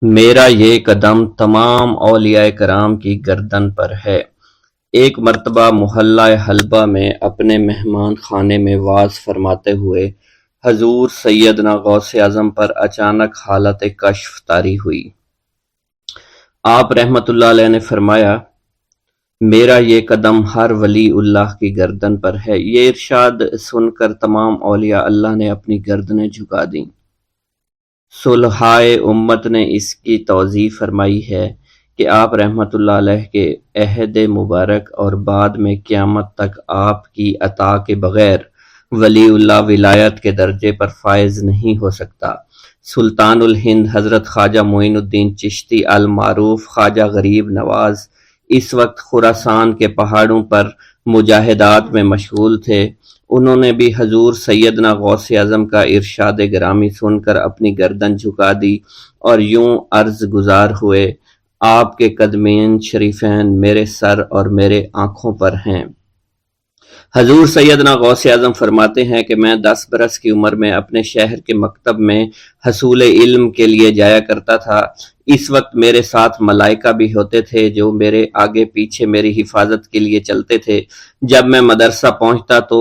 میرا یہ قدم تمام اولیاء کرام کی گردن پر ہے۔ ایک مرتبہ محلہ حلبہ میں اپنے مہمان خانے میں وعظ فرماتے ہوئے حضور سیدنا غوث اعظم پر اچانک حالت کشف طاری ہوئی۔ آپ رحمت اللہ علیہ نے فرمایا، میرا یہ قدم ہر ولی اللہ کی گردن پر ہے۔ یہ ارشاد سن کر تمام اولیاء اللہ نے اپنی گردنیں جھکا دیں۔ صلحائے امت نے اس کی توضیح فرمائی ہے کہ آپ رحمت اللہ علیہ کے عہد مبارک اور بعد میں قیامت تک آپ کی عطا کے بغیر ولی اللہ ولایت کے درجے پر فائز نہیں ہو سکتا۔ سلطان الہند حضرت خواجہ معین الدین چشتی المعروف خواجہ غریب نواز اس وقت خراسان کے پہاڑوں پر مجاہدات میں مشغول تھے۔ انہوں نے بھی حضور سیدنا غوث اعظم کا ارشاد گرامی سن کر اپنی گردن جھکا دی اور یوں عرض گزار ہوئے، آپ کے قدمین شریفین میرے سر اور میرے آنکھوں پر ہیں۔ حضور سیدنا غوث اعظم فرماتے ہیں کہ میں 10 برس کی عمر میں اپنے شہر کے مکتب میں حصول علم کے لیے جایا کرتا تھا۔ اس وقت میرے ساتھ ملائکہ بھی ہوتے تھے جو میرے آگے پیچھے میری حفاظت کے لیے چلتے تھے۔ جب میں مدرسہ پہنچتا تو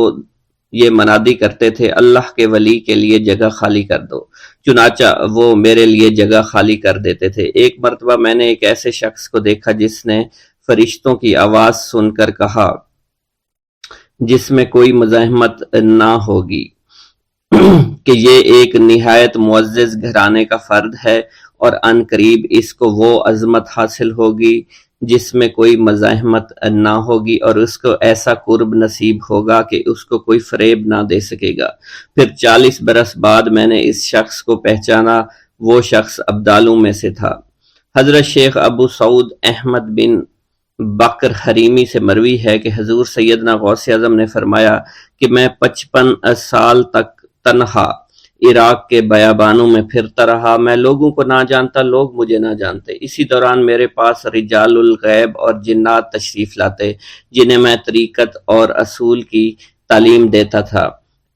یہ منادی کرتے تھے، اللہ کے ولی کے لیے جگہ خالی کر دو۔ چنانچہ وہ میرے لیے جگہ خالی کر دیتے تھے۔ ایک مرتبہ میں نے ایک ایسے شخص کو دیکھا جس نے فرشتوں کی آواز سن کر کہا، جس میں کوئی مزاحمت نہ ہوگی، کہ یہ ایک نہایت معزز گھرانے کا فرد ہے اور عن قریب اس کو وہ عظمت حاصل ہوگی جس میں کوئی مزاحمت نہ ہوگی، اور اس کو ایسا قرب نصیب ہوگا کہ اس کو کوئی فریب نہ دے سکے گا۔ پھر 40 برس بعد میں نے اس شخص کو پہچانا۔ وہ شخص ابدالوں میں سے تھا۔ حضرت شیخ ابو سعود احمد بن بکر حریمی سے مروی ہے کہ حضور سیدنا غوث اعظم نے فرمایا کہ میں 55 سال تک تنہا عراق کے بیابانوں میں پھرتا رہا۔ میں لوگوں کو نہ جانتا، لوگ مجھے نہ جانتے۔ اسی دوران میرے پاس رجال الغیب اور جنات تشریف لاتے جنہیں میں طریقت اور اصول کی تعلیم دیتا تھا۔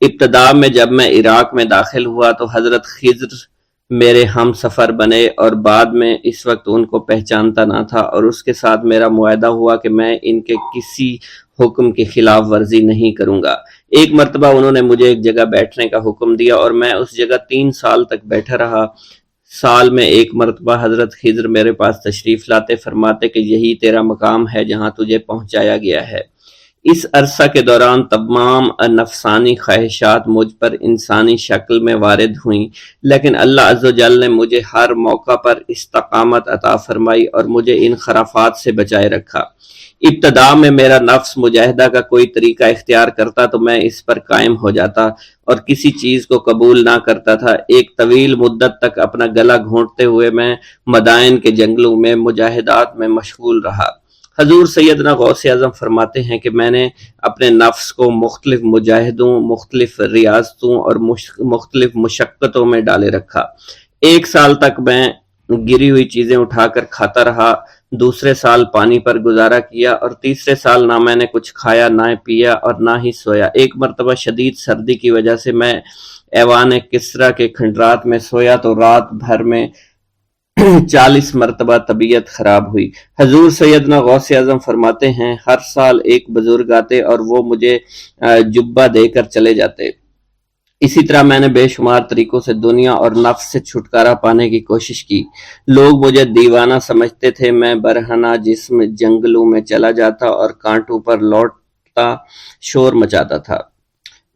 ابتدا میں جب میں عراق میں داخل ہوا تو حضرت خضر میرے ہم سفر بنے، اور بعد میں اس وقت ان کو پہچانتا نہ تھا، اور اس کے ساتھ میرا معاہدہ ہوا کہ میں ان کے کسی حکم کی خلاف ورزی نہیں کروں گا۔ ایک مرتبہ انہوں نے مجھے ایک جگہ بیٹھنے کا حکم دیا اور میں اس جگہ 3 سال تک بیٹھا رہا۔ سال میں ایک مرتبہ حضرت خضر میرے پاس تشریف لاتے، فرماتے کہ یہی تیرا مقام ہے جہاں تجھے پہنچایا گیا ہے۔ اس عرصہ کے دوران تمام نفسانی خواہشات مجھ پر انسانی شکل میں وارد ہوئیں، لیکن اللہ عز و جل نے مجھے ہر موقع پر استقامت عطا فرمائی اور مجھے ان خرافات سے بچائے رکھا۔ ابتدا میں میرا نفس مجاہدہ کا کوئی طریقہ اختیار کرتا تو میں اس پر قائم ہو جاتا اور کسی چیز کو قبول نہ کرتا تھا۔ ایک طویل مدت تک اپنا گلا گھونٹتے ہوئے میں مدائن کے جنگلوں میں مجاہدات میں مشغول رہا۔ حضور سیدنا غوث اعظم فرماتے ہیں کہ میں نے اپنے نفس کو مختلف مجاہدوں، مختلف ریاضتوں اور مختلف مشقتوں میں ڈالے رکھا۔ 1 سال تک میں گری ہوئی چیزیں اٹھا کر کھاتا رہا، دوسرے سال پانی پر گزارا کیا، اور تیسرے سال نہ میں نے کچھ کھایا، نہ پیا اور نہ ہی سویا۔ ایک مرتبہ شدید سردی کی وجہ سے میں ایوان کسریٰ کے کھنڈرات میں سویا تو رات بھر میں 40 مرتبہ طبیعت خراب ہوئی۔ حضور سیدنا غوث اعظم فرماتے ہیں، ہر سال ایک بزرگ آتے اور وہ مجھے جبہ دے کر چلے جاتے۔ اسی طرح میں نے بے شمار طریقوں سے دنیا اور نفس سے چھٹکارا پانے کی کوشش کی۔ لوگ مجھے دیوانہ سمجھتے تھے۔ میں برہنہ جسم جنگلوں میں چلا جاتا اور کانٹوں پر لوٹتا شور مچاتا تھا۔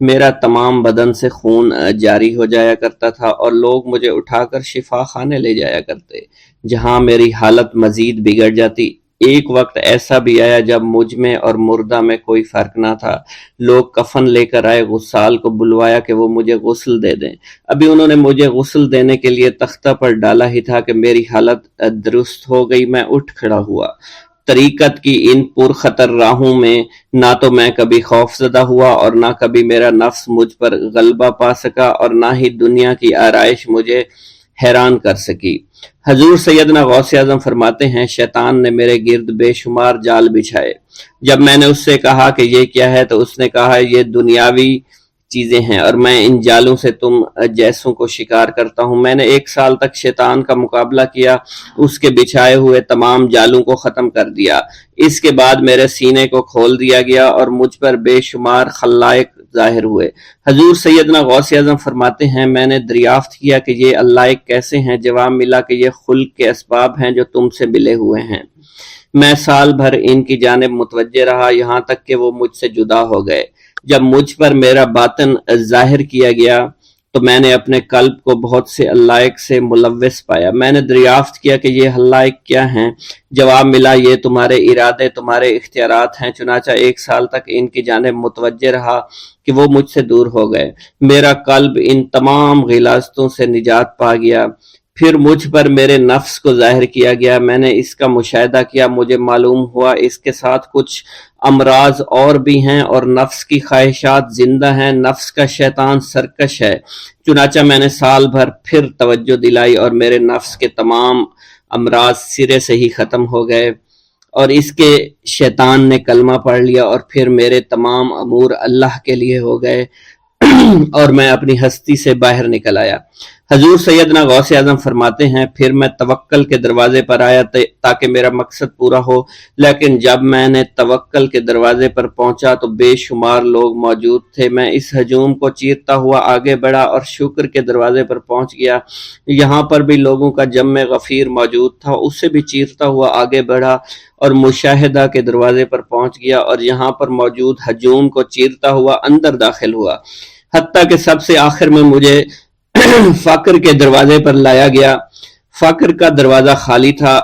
میرا تمام بدن سے خون جاری ہو جایا کرتا تھا اور لوگ مجھے اٹھا کر شفا خانے لے جایا کرتے، جہاں میری حالت مزید بگڑ جاتی۔ ایک وقت ایسا بھی آیا جب مجھ میں اور مردہ میں کوئی فرق نہ تھا۔ لوگ کفن لے کر آئے، غسال کو بلوایا کہ وہ مجھے غسل دے دیں۔ ابھی انہوں نے مجھے غسل دینے کے لیے تختہ پر ڈالا ہی تھا کہ میری حالت درست ہو گئی۔ میں اٹھ کھڑا ہوا۔ طریقت کی ان پرخطر راہوں میں نہ تو میں کبھی خوف زدہ ہوا اور نہ کبھی میرا نفس مجھ پر غلبہ پا سکا، اور نہ ہی دنیا کی آرائش مجھے حیران کر سکی۔ حضور سیدنا غوث اعظم فرماتے ہیں، شیطان نے میرے گرد بے شمار جال بچھائے۔ جب میں نے اس سے کہا کہ یہ کیا ہے تو اس نے کہا، یہ دنیاوی چیزیں ہیں اور میں ان جالوں سے تم جیسوں کو شکار کرتا ہوں۔ میں نے 1 سال تک شیطان کا مقابلہ کیا، اس کے بچھائے ہوئے تمام جالوں کو ختم کر دیا۔ اس کے بعد میرے سینے کو کھول دیا گیا اور مجھ پر بے شمار خلائق ظاہر ہوئے۔ حضور سیدنا غوث اعظم فرماتے ہیں میں نے دریافت کیا کہ یہ اللہ کیسے ہیں؟ جواب ملا کہ یہ خلق کے اسباب ہیں جو تم سے ملے ہوئے ہیں۔ میں سال بھر ان کی جانب متوجہ رہا یہاں تک کہ وہ مجھ سے جدا ہو گئے۔ جب مجھ پر میرا باطن ظاہر کیا گیا تو میں نے اپنے قلب کو بہت سے علائق سے ملوث پایا۔ میں نے دریافت کیا کہ یہ علائق کیا ہیں؟ جواب ملا یہ تمہارے ارادے، تمہارے اختیارات ہیں۔ چنانچہ 1 سال تک ان کی جانب متوجہ رہا کہ وہ مجھ سے دور ہو گئے۔ میرا قلب ان تمام غلاظتوں سے نجات پا گیا۔ پھر مجھ پر میرے نفس کو ظاہر کیا گیا، میں نے اس کا مشاہدہ کیا، مجھے معلوم ہوا اس کے ساتھ کچھ امراض اور بھی ہیں اور نفس کی خواہشات زندہ ہیں، نفس کا شیطان سرکش ہے۔ چنانچہ میں نے سال بھر پھر توجہ دلائی اور میرے نفس کے تمام امراض سرے سے ہی ختم ہو گئے اور اس کے شیطان نے کلمہ پڑھ لیا اور پھر میرے تمام امور اللہ کے لیے ہو گئے اور میں اپنی ہستی سے باہر نکل آیا۔ حضور سیدنا غوث اعظم فرماتے ہیں پھر میں توکل کے دروازے پر آیا تاکہ میرا مقصد پورا ہو، لیکن جب میں نے توکل کے دروازے پر پہنچا تو بے شمار لوگ موجود تھے۔ میں اس ہجوم کو چیرتا ہوا آگے بڑھا اور شکر کے دروازے پر پہنچ گیا، یہاں پر بھی لوگوں کا جمع غفیر موجود تھا، اس سے بھی چیرتا ہوا آگے بڑھا اور مشاہدہ کے دروازے پر پہنچ گیا اور یہاں پر موجود ہجوم کو چیرتا ہوا اندر داخل ہوا، حتیٰ کہ سب سے آخر میں مجھے فقر کے دروازے پر لایا گیا۔ فقر کا دروازہ خالی تھا۔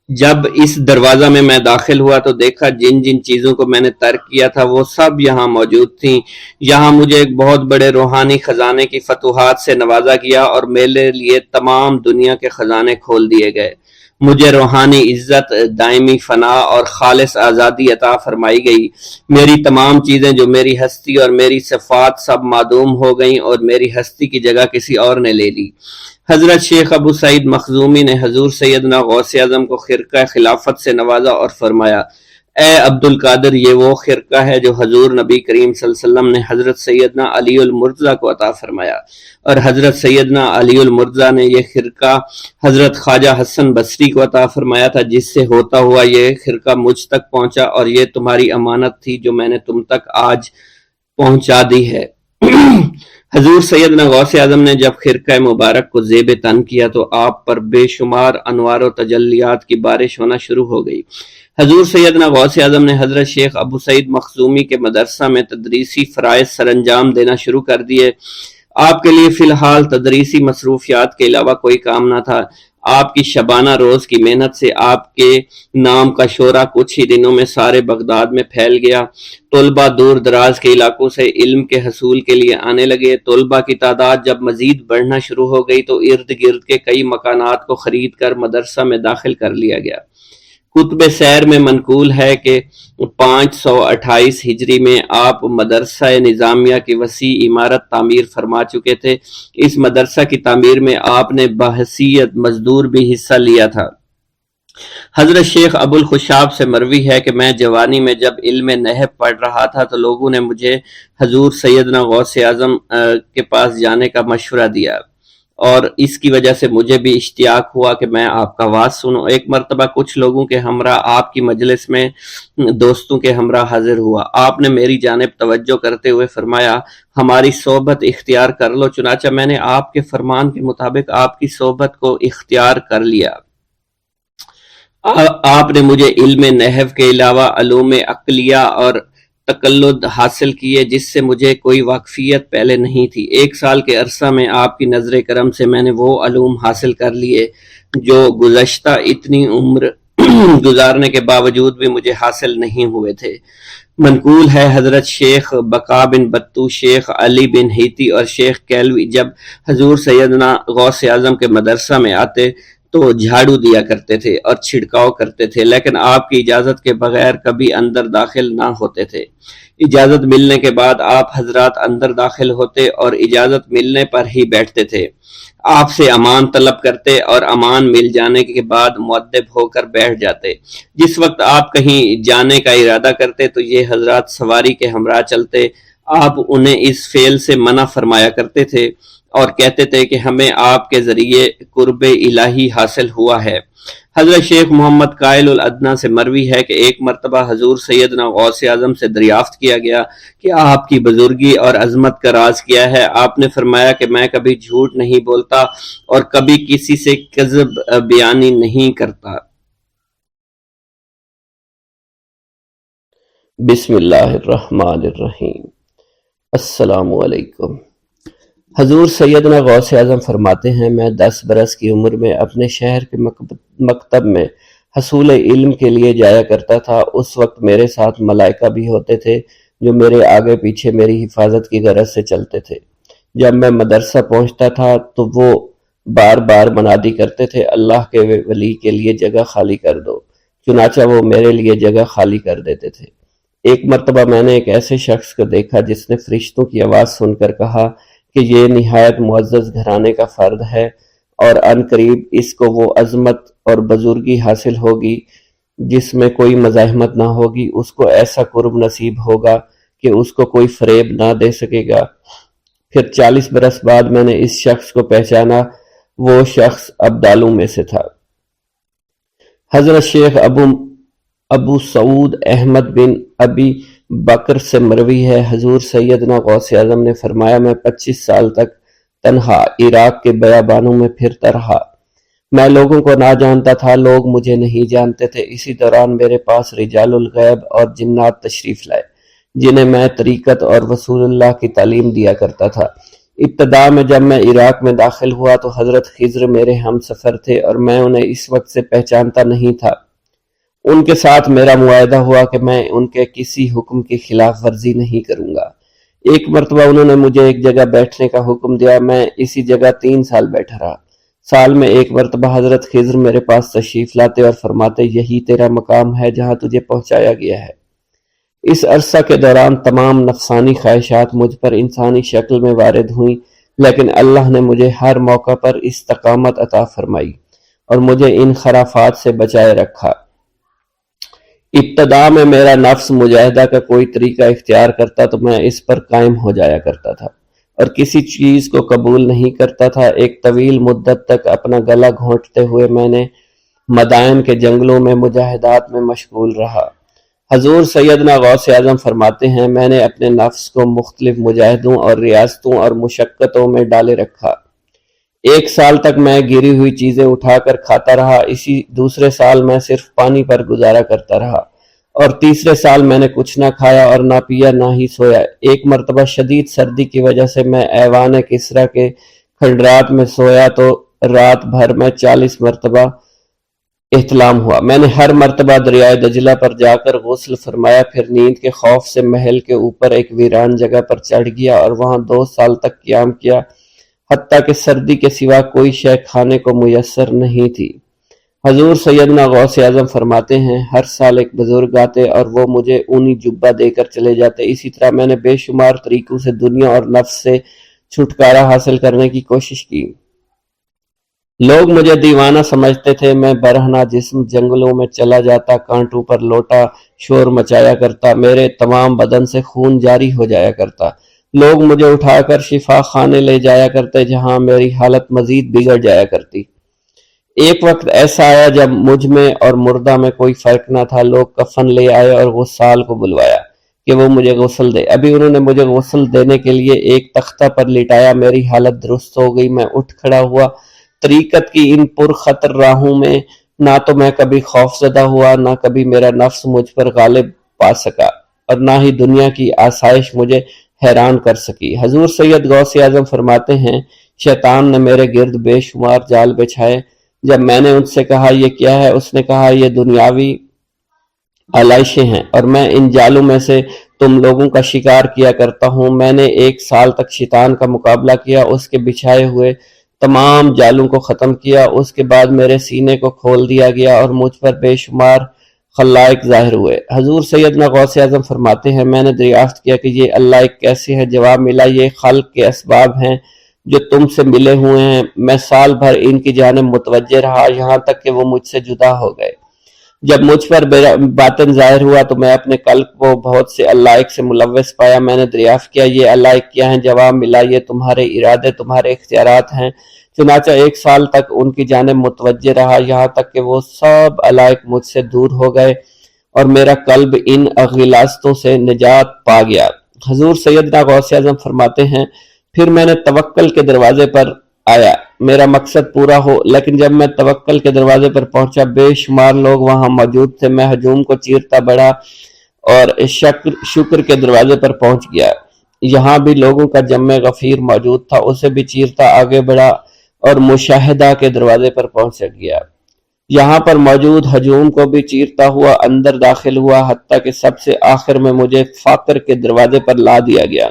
جب اس دروازہ میں داخل ہوا تو دیکھا جن جن چیزوں کو میں نے ترک کیا تھا وہ سب یہاں موجود تھیں۔ یہاں مجھے ایک بہت بڑے روحانی خزانے کی فتوحات سے نوازا گیا اور میرے لیے تمام دنیا کے خزانے کھول دیے گئے۔ مجھے روحانی عزت، دائمی فنا اور خالص آزادی عطا فرمائی گئی۔ میری تمام چیزیں جو میری ہستی اور میری صفات سب معدوم ہو گئیں اور میری ہستی کی جگہ کسی اور نے لے لی۔ حضرت شیخ ابو سعید مخزومی نے حضور سیدنا غوث اعظم کو خرقہ خلافت سے نوازا اور فرمایا اے عبد القادر، یہ وہ خرقہ ہے جو حضور نبی کریم صلی اللہ علیہ وسلم نے حضرت سیدنا علی المرتضیٰ کو عطا فرمایا، اور حضرت سیدنا علی المرتضیٰ نے یہ خرقہ حضرت خواجہ حسن بصری کو عطا فرمایا تھا، جس سے ہوتا ہوا یہ خرقہ مجھ تک پہنچا، اور یہ تمہاری امانت تھی جو میں نے تم تک آج پہنچا دی ہے۔ حضور سیدنا غوث اعظم نے جب خرقہ مبارک کو زیب تن کیا تو آپ پر بے شمار انوار و تجلیات کی بارش ہونا شروع ہو گئی۔ حضور سیدنا غوث اعظم نے حضرت شیخ ابو سعید مخزومی کے مدرسہ میں تدریسی فرائض سر انجام دینا شروع کر دیے۔ آپ کے لیے فی الحال تدریسی مصروفیات کے علاوہ کوئی کام نہ تھا۔ آپ کی شبانہ روز کی محنت سے آپ کے نام کا شعرہ کچھ ہی دنوں میں سارے بغداد میں پھیل گیا۔ طلبہ دور دراز کے علاقوں سے علم کے حصول کے لیے آنے لگے۔ طلبہ کی تعداد جب مزید بڑھنا شروع ہو گئی تو ارد گرد کے کئی مکانات کو خرید کر مدرسہ میں داخل کر لیا گیا۔ کتب سیر میں منقول ہے کہ 528 ہجری میں آپ مدرسہ نظامیہ کی وسیع عمارت تعمیر فرما چکے تھے۔ اس مدرسہ کی تعمیر میں آپ نے بحیثیت مزدور بھی حصہ لیا تھا۔ حضرت شیخ ابو الخشاب سے مروی ہے کہ میں جوانی میں جب علم نحو پڑھ رہا تھا تو لوگوں نے مجھے حضور سیدنا غوث اعظم کے پاس جانے کا مشورہ دیا، اور اس کی وجہ سے مجھے بھی اشتیاق ہوا کہ میں آپ کا واز سنوں۔ ایک مرتبہ کچھ لوگوں کے ہمراہ آپ کی مجلس میں دوستوں کے ہمراہ حاضر ہوا۔ آپ نے میری جانب توجہ کرتے ہوئے فرمایا ہماری صحبت اختیار کر لو۔ چنانچہ میں نے آپ کے فرمان کے مطابق آپ کی صحبت کو اختیار کر لیا۔ آپ نے مجھے علم نحو کے علاوہ علوم عقلیہ اور تقلد حاصل کیے جس سے مجھے کوئی واقفیت پہلے نہیں تھی۔ 1 سال کے عرصہ میں آپ کی نظر کرم سے میں نے وہ علوم حاصل کر لیے جو گزشتہ اتنی عمر گزارنے کے باوجود بھی مجھے حاصل نہیں ہوئے تھے۔ منقول ہے حضرت شیخ بقا بن بطو، شیخ علی بن ہیتی اور شیخ کیلوی جب حضور سیدنا غوث اعظم کے مدرسہ میں آتے تو جھاڑو دیا کرتے تھے اور چھڑکاؤ کرتے تھے، لیکن آپ کی اجازت کے بغیر کبھی اندر داخل نہ ہوتے تھے۔ اجازت ملنے کے بعد آپ حضرات اندر داخل ہوتے اور اجازت ملنے پر ہی بیٹھتے تھے۔ آپ سے امان طلب کرتے اور امان مل جانے کے بعد مؤدب ہو کر بیٹھ جاتے۔ جس وقت آپ کہیں جانے کا ارادہ کرتے تو یہ حضرات سواری کے ہمراہ چلتے۔ آپ انہیں اس فعل سے منع فرمایا کرتے تھے اور کہتے تھے کہ ہمیں آپ کے ذریعے قرب الہی حاصل ہوا ہے۔ حضرت شیخ محمد قائل الادنیٰ سے مروی ہے کہ ایک مرتبہ حضور سیدنا غوث اعظم سے دریافت کیا گیا کہ آپ کی بزرگی اور عظمت کا راز کیا ہے؟ آپ نے فرمایا کہ میں کبھی جھوٹ نہیں بولتا اور کبھی کسی سے کذب بیانی نہیں کرتا۔ بسم اللہ الرحمن الرحیم۔ السلام علیکم۔ حضور سیدنا غوث اعظم فرماتے ہیں، میں 10 برس کی عمر میں اپنے شہر کے مکتب میں حصول علم کے لیے جایا کرتا تھا۔ اس وقت میرے ساتھ ملائکہ بھی ہوتے تھے جو میرے آگے پیچھے میری حفاظت کی غرض سے چلتے تھے۔ جب میں مدرسہ پہنچتا تھا تو وہ بار بار منادی کرتے تھے، اللہ کے ولی کے لیے جگہ خالی کر دو، چنانچہ وہ میرے لیے جگہ خالی کر دیتے تھے۔ ایک مرتبہ میں نے ایک ایسے شخص کو دیکھا جس نے فرشتوں کی آواز سن کر کہا کہ یہ نہایت معزز گھرانے کا فرد ہے اور عن قریب اس کو وہ عظمت اور بزرگی حاصل ہوگی جس میں کوئی مزاحمت نہ ہوگی، اس کو ایسا قرب نصیب ہوگا کہ اس کو کوئی فریب نہ دے سکے گا۔ پھر 40 برس بعد میں نے اس شخص کو پہچانا، وہ شخص ابدالوں میں سے تھا۔ حضرت شیخ ابو سعود احمد بن ابی بکر سے مروی ہے، حضور سیدنا غوث اعظم نے فرمایا، میں 25 سال تک تنہا عراق کے بیابانوں میں پھرتا رہا۔ میں لوگوں کو نہ جانتا تھا، لوگ مجھے نہیں جانتے تھے۔ اسی دوران میرے پاس رجال الغیب اور جنات تشریف لائے جنہیں میں طریقت اور رسول اللہ کی تعلیم دیا کرتا تھا۔ ابتدا میں جب میں عراق میں داخل ہوا تو حضرت خضر میرے ہم سفر تھے اور میں انہیں اس وقت سے پہچانتا نہیں تھا۔ ان کے ساتھ میرا معاہدہ ہوا کہ میں ان کے کسی حکم کی خلاف ورزی نہیں کروں گا۔ ایک مرتبہ انہوں نے مجھے ایک جگہ بیٹھنے کا حکم دیا، میں اسی جگہ 3 سال بیٹھا رہا۔ سال میں ایک مرتبہ حضرت خضر میرے پاس تشریف لاتے اور فرماتے، یہی تیرا مقام ہے جہاں تجھے پہنچایا گیا ہے۔ اس عرصہ کے دوران تمام نفسانی خواہشات مجھ پر انسانی شکل میں وارد ہوئیں، لیکن اللہ نے مجھے ہر موقع پر استقامت عطا فرمائی اور مجھے ان خرافات سے بچائے رکھا۔ ابتدا میں میرا نفس مجاہدہ کا کوئی طریقہ اختیار کرتا تو میں اس پر قائم ہو جایا کرتا تھا اور کسی چیز کو قبول نہیں کرتا تھا۔ ایک طویل مدت تک اپنا گلا گھونٹتے ہوئے میں نے مدائن کے جنگلوں میں مجاہدات میں مشغول رہا۔ حضور سیدنا غوث اعظم فرماتے ہیں، میں نے اپنے نفس کو مختلف مجاہدوں اور ریاستوں اور مشقتوں میں ڈالے رکھا۔ 1 سال تک میں گری ہوئی چیزیں اٹھا کر کھاتا رہا، اسی دوسرے سال میں صرف پانی پر گزارا کرتا رہا اور تیسرے سال میں نے کچھ نہ کھایا اور نہ پیا نہ ہی سویا۔ ایک مرتبہ شدید سردی کی وجہ سے میں ایوان کسریٰ کے کھنڈرات میں سویا تو رات بھر میں 40 مرتبہ احتلام ہوا۔ میں نے ہر مرتبہ دریائے دجلہ پر جا کر غسل فرمایا، پھر نیند کے خوف سے محل کے اوپر ایک ویران جگہ پر چڑھ گیا اور وہاں 2 سال تک قیام کیا، حتیٰ کہ سردی کے سوا کوئی شے کھانے کو میسر نہیں تھی۔ حضور سیدنا غوث اعظم فرماتے ہیں، ہر سال ایک بزرگ آتے اور وہ مجھے اونی جبہ دے کر چلے جاتے۔ اسی طرح میں نے بے شمار طریقوں سے دنیا اور نفس سے چھٹکارا حاصل کرنے کی کوشش کی۔ لوگ مجھے دیوانہ سمجھتے تھے، میں برہنہ جسم جنگلوں میں چلا جاتا، کانٹوں پر لوٹا شور مچایا کرتا، میرے تمام بدن سے خون جاری ہو جایا کرتا۔ لوگ مجھے اٹھا کر شفا خانے لے جایا کرتے جہاں میری حالت مزید بگڑ جایا کرتی۔ ایک وقت ایسا آیا جب مجھ میں اور مردہ میں کوئی فرق نہ تھا۔ لوگ کفن لے آئے اور غسال کو بلوایا کہ وہ مجھے غسل دے۔ ابھی انہوں نے مجھے غسل دینے کے لیے ایک تختہ پر لٹایا، میری حالت درست ہو گئی، میں اٹھ کھڑا ہوا۔ طریقت کی ان پرخطر راہوں میں نہ تو میں کبھی خوف زدہ ہوا، نہ کبھی میرا نفس مجھ پر غالب پا سکا اور نہ ہی دنیا کی آسائش مجھے حیران کر سکی۔ حضور سید غوث اعظم فرماتے ہیں، شیطان نے میرے گرد بے شمار جال بچھائے۔ جب میں نے ان سے کہا یہ کیا ہے، اس نے کہا یہ دنیاوی آلائشیں ہیں اور میں ان جالوں میں سے تم لوگوں کا شکار کیا کرتا ہوں۔ میں نے 1 سال تک شیطان کا مقابلہ کیا، اس کے بچھائے ہوئے تمام جالوں کو ختم کیا۔ اس کے بعد میرے سینے کو کھول دیا گیا اور مجھ پر بے شمار خلائق ظاہر ہوئے۔ حضور سیدنا غوث اعظم فرماتے ہیں، میں نے دریافت کیا کہ یہ اللہ ایک کیسے ہے؟ جواب ملا، یہ خلق کے اسباب ہیں جو تم سے ملے ہوئے ہیں۔ میں سال بھر ان کی جانب متوجہ رہا، یہاں تک کہ وہ مجھ سے جدا ہو گئے۔ جب مجھ پر باطن ظاہر ہوا تو میں اپنے قلب کو بہت سے علائق سے ملوث پایا۔ میں نے دریافت کیا یہ علائق کیا ہیں؟ جواب ملا یہ تمہارے ارادے، تمہارے اختیارات ہیں۔ چنانچہ 1 سال تک ان کی جانب متوجہ رہا، یہاں تک کہ وہ سب علائق مجھ سے دور ہو گئے اور میرا قلب ان غلاظتوں سے نجات پا گیا۔ حضور سیدنا غوث اعظم فرماتے ہیں پھر میں نے توکل کے دروازے پر آیا، میرا مقصد پورا ہو، لیکن جب میں توکل کے دروازے پر پہنچا بے شمار لوگ وہاں موجود تھے۔ میں ہجوم کو چیرتا بڑھا اور شکر کے دروازے پر پہنچ گیا، یہاں بھی لوگوں کا جمع غفیر موجود تھا، اسے بھی چیرتا آگے بڑھا اور مشاہدہ کے دروازے پر پہنچ گیا، یہاں پر موجود ہجوم کو بھی چیرتا ہوا اندر داخل ہوا، حتیٰ کہ سب سے آخر میں مجھے فقر کے دروازے پر لا دیا گیا۔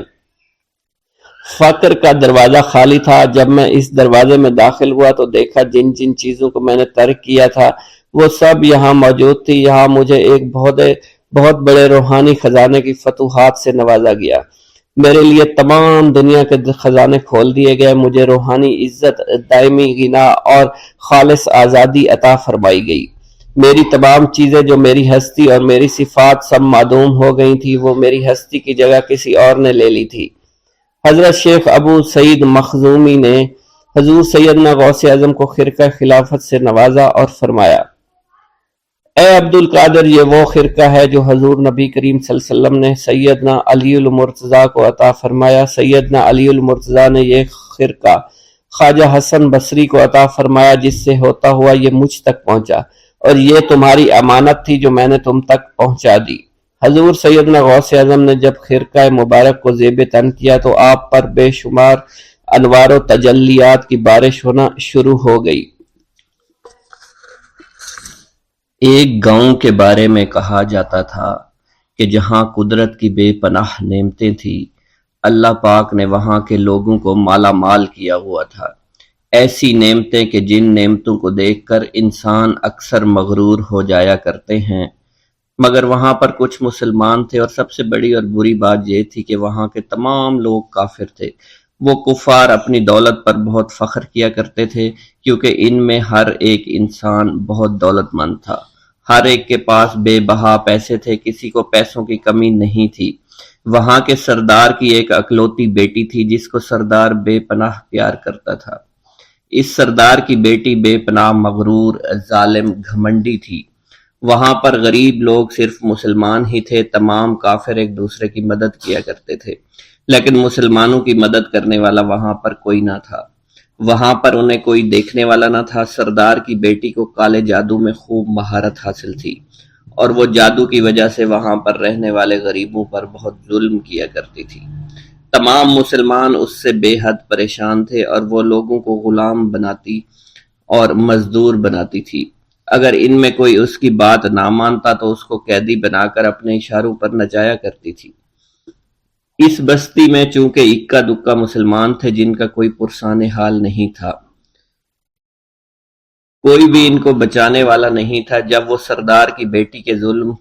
فقر کا دروازہ خالی تھا۔ جب میں اس دروازے میں داخل ہوا تو دیکھا جن جن چیزوں کو میں نے ترک کیا تھا وہ سب یہاں موجود تھی۔ یہاں مجھے ایک بہت بڑے روحانی خزانے کی فتوحات سے نوازا گیا، میرے لیے تمام دنیا کے خزانے کھول دیے گئے، مجھے روحانی عزت، دائمی غنا اور خالص آزادی عطا فرمائی گئی۔ میری تمام چیزیں جو میری ہستی اور میری صفات سب معدوم ہو گئی تھی، وہ میری ہستی کی جگہ کسی اور نے لے لی تھی۔ حضرت شیخ ابو سعید مخزومی نے حضور سیدنا غوث اعظم کو خرقہ خلافت سے نوازا اور فرمایا، اے عبد القادر، یہ وہ خرقہ ہے جو حضور نبی کریم صلی اللہ علیہ وسلم نے سیدنا علی المرتضیٰ کو عطا فرمایا۔ سیدنا علی المرتضیٰ نے یہ خرقہ خواجہ حسن بصری کو عطا فرمایا، جس سے ہوتا ہوا یہ مجھ تک پہنچا، اور یہ تمہاری امانت تھی جو میں نے تم تک پہنچا دی۔ حضور سیدنا غوث اعظم نے جب خرقہ مبارک کو زیب تن کیا تو آپ پر بے شمار انوار و تجلیات کی بارش ہونا شروع ہو گئی۔ ایک گاؤں کے بارے میں کہا جاتا تھا کہ جہاں قدرت کی بے پناہ نعمتیں تھیں، اللہ پاک نے وہاں کے لوگوں کو مالا مال کیا ہوا تھا۔ ایسی نعمتیں کہ جن نعمتوں کو دیکھ کر انسان اکثر مغرور ہو جایا کرتے ہیں، مگر وہاں پر کچھ مسلمان تھے، اور سب سے بڑی اور بری بات یہ تھی کہ وہاں کے تمام لوگ کافر تھے۔ وہ کفار اپنی دولت پر بہت فخر کیا کرتے تھے، کیونکہ ان میں ہر ایک انسان بہت دولت مند تھا، ہر ایک کے پاس بے بہا پیسے تھے، کسی کو پیسوں کی کمی نہیں تھی۔ وہاں کے سردار کی ایک اکلوتی بیٹی تھی جس کو سردار بے پناہ پیار کرتا تھا۔ اس سردار کی بیٹی بے پناہ مغرور، ظالم، گھمنڈی تھی۔ وہاں پر غریب لوگ صرف مسلمان ہی تھے، تمام کافر ایک دوسرے کی مدد کیا کرتے تھے، لیکن مسلمانوں کی مدد کرنے والا وہاں پر کوئی نہ تھا، وہاں پر انہیں کوئی دیکھنے والا نہ تھا۔ سردار کی بیٹی کو کالے جادو میں خوب مہارت حاصل تھی، اور وہ جادو کی وجہ سے وہاں پر رہنے والے غریبوں پر بہت ظلم کیا کرتی تھی۔ تمام مسلمان اس سے بے حد پریشان تھے، اور وہ لوگوں کو غلام بناتی اور مزدور بناتی تھی۔ اگر ان میں کوئی اس کی بات نہ مانتا تو اس کو قیدی بنا کر اپنے اشاروں پر نچایا کرتی تھی۔ اس بستی میں چونکہ اکا دکا مسلمان تھے جن کا کوئی پرسان حال نہیں تھا، کوئی بھی ان کو بچانے والا نہیں تھا۔ جب وہ سردار کی بیٹی کے ظلم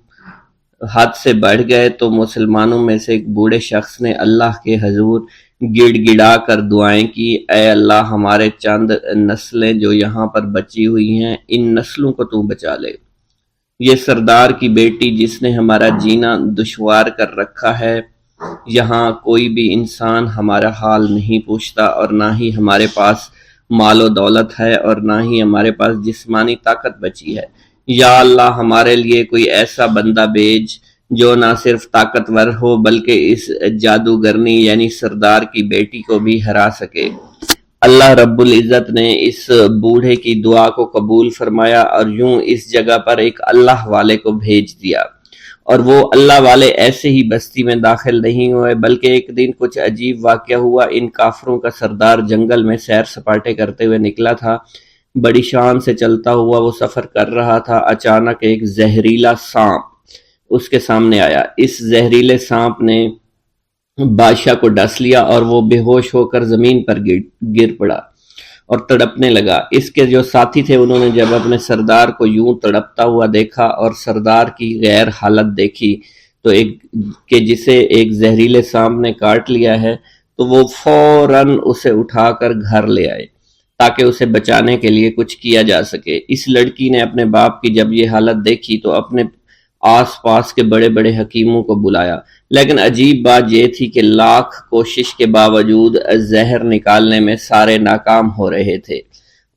حد سے بڑھ گئے تو مسلمانوں میں سے ایک بوڑھے شخص نے اللہ کے حضور گڑ گڑا کر دعائیں کی، اے اللہ، ہمارے چند نسلیں جو یہاں پر بچی ہوئی ہیں، ان نسلوں کو تو بچا لے۔ یہ سردار کی بیٹی جس نے ہمارا جینا دشوار کر رکھا ہے، یہاں کوئی بھی انسان ہمارا حال نہیں پوچھتا، اور نہ ہی ہمارے پاس مال و دولت ہے، اور نہ ہی ہمارے پاس جسمانی طاقت بچی ہے۔ یا اللہ، ہمارے لیے کوئی ایسا بندہ بھیج جو نہ صرف طاقتور ہو بلکہ اس جادوگرنی یعنی سردار کی بیٹی کو بھی ہرا سکے۔ اللہ رب العزت نے اس بوڑھے کی دعا کو قبول فرمایا، اور یوں اس جگہ پر ایک اللہ والے کو بھیج دیا، اور وہ اللہ والے ایسے ہی بستی میں داخل نہیں ہوئے، بلکہ ایک دن کچھ عجیب واقعہ ہوا۔ ان کافروں کا سردار جنگل میں سیر سپاٹے کرتے ہوئے نکلا تھا، بڑی شان سے چلتا ہوا وہ سفر کر رہا تھا۔ اچانک ایک زہریلا سانپ اس کے سامنے آیا۔ اس زہریلے سانپ نے بادشاہ کو ڈس لیا، اور وہ بے ہوش ہو کر زمین پر گر پڑا اور تڑپنے لگا۔ اس کے جو ساتھی تھے انہوں نے جب اپنے سردار کو یوں تڑپتا ہوا دیکھا اور سردار کی غیر حالت دیکھی تو کہ جسے ایک زہریلے سانپ نے کاٹ لیا ہے، تو وہ فوراً اسے اٹھا کر گھر لے آئے۔ تاکہ اسے بچانے کے لیے کچھ کیا جا سکے۔ اس لڑکی نے اپنے باپ کی جب یہ حالت دیکھی تو اپنے آس پاس کے بڑے بڑے حکیموں کو بلایا، لیکن عجیب بات یہ تھی کہ لاکھ کوشش کے باوجود زہر نکالنے میں سارے ناکام ہو رہے تھے،